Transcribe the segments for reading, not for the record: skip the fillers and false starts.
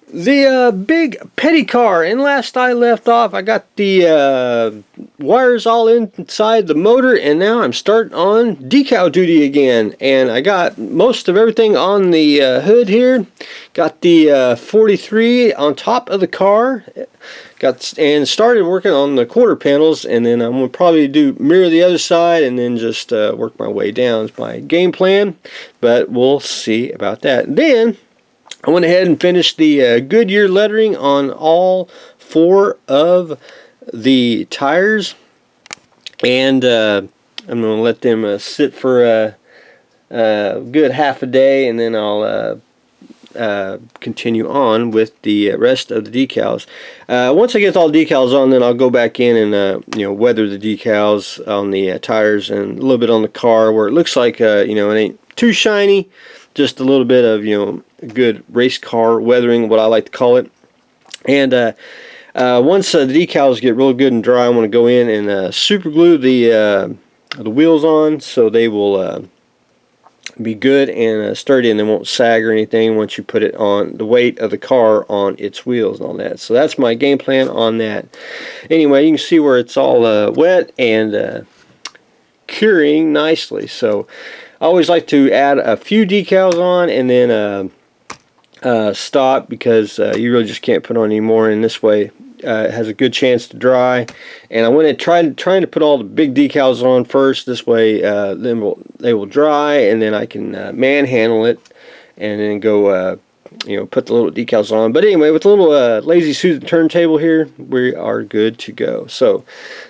The big petty car, and last I left off, I got the wires all inside the motor, and now I'm starting on decal duty again. And I got most of everything on the hood here. Got the 43 on top of the car. And started working on the quarter panels, and then I'm going to probably mirror the other side and then just work my way down. It's my game plan, but we'll see about that. And then I went ahead and finished the Goodyear lettering on all 4 of the tires, and I'm going to let them sit for a good half a day, and then I'll continue on with the rest of the decals. Once I get all the decals on, then I'll go back in and weather the decals on the tires and a little bit on the car where it looks like it ain't too shiny. Just a little bit of good race car weathering, what I like to call it. And once the decals get real good and dry, I'm going to go in and super glue the wheels on so they will be good and sturdy, and they won't sag or anything once you put it on the weight of the car on its wheels and all that. So that's my game plan on that. Anyway, you can see where it's all wet and curing nicely. So I always like to add a few decals on and then stop, because you really just can't put on any more. In this way, it has a good chance to dry. And I went and trying to put all the big decals on first. This way, then they will dry, and then I can manhandle it and then go put the little decals on. But anyway, with a little lazy Susan turntable here, we are good to go. So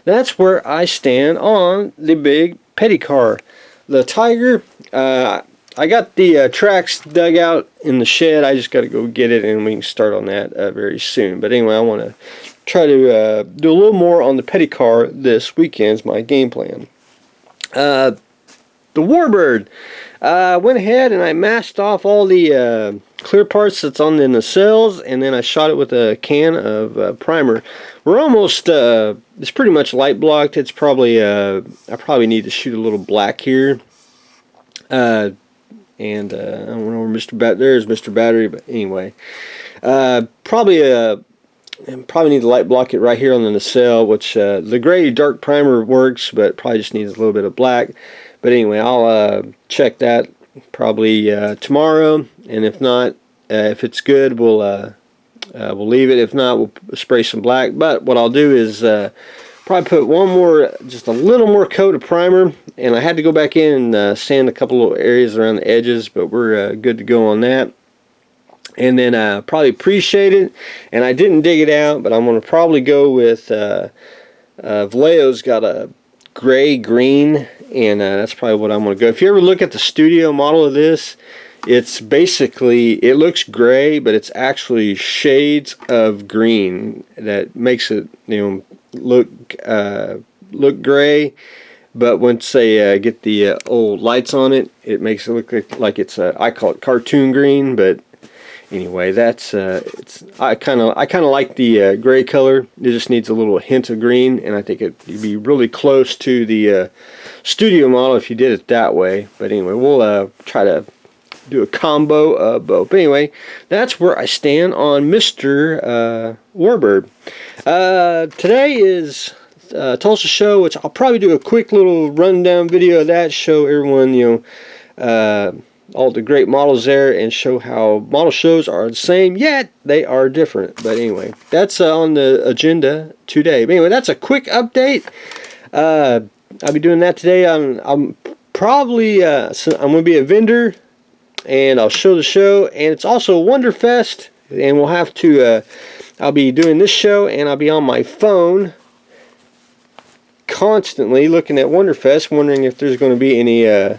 that's where I stand on the big petty car. The Tiger, I got the tracks dug out in the shed. I just got to go get it, and we can start on that very soon. But anyway, I want to try to do a little more on the petty car this weekend is my game plan. The Warbird, went ahead and I masked off all the clear parts that's on the nacelles, and then I shot it with a can of primer. We're almost, it's pretty much light blocked. It's probably, I probably need to shoot a little black here. I don't know where there's Mr. Battery, but anyway. Probably need to light block it right here on the nacelle, which the gray dark primer works, but probably just needs a little bit of black. But anyway, I'll check that probably tomorrow, and if not, if it's good, we'll leave it. If not, we'll spray some black. But what I'll do is probably put just a little more coat of primer, and I had to go back in and sand a couple little areas around the edges, but we're good to go on that. And then probably pre-shade it, and I didn't dig it out, but I'm going to probably go with Vallejo's got a gray green, and that's probably what I'm going to go. If you ever look at the studio model of this, it's basically, it looks gray, but it's actually shades of green that makes it look gray. But once they get the old lights on it, it makes it look like it's I call it cartoon green. But anyway, that's I kind of like the gray color. It just needs a little hint of green, and I think it'd be really close to the studio model if you did it that way. But anyway, we'll try to do a combo of both. But anyway, that's where I stand on Mr. Warbird. Today is Tulsa show, which I'll probably do a quick little rundown video of that, show everyone all the great models there, and show how model shows are the same, yet they are different. But anyway, that's on the agenda today. But anyway, that's a quick update. I'll be doing that today. I'm probably I'm going to be a vendor, and I'll show the show, and it's also Wonderfest, and we'll have to I'll be doing this show, and I'll be on my phone constantly looking at Wonderfest, wondering if there's going to be any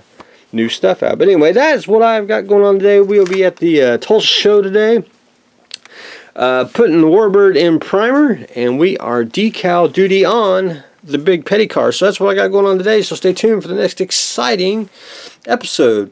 new stuff out. But anyway, that is what I've got going on today. We'll be at the Tulsa show today, putting the Warbird in primer, and we are decal duty on the big petty car. So that's what I got going on today, so stay tuned for the next exciting episode.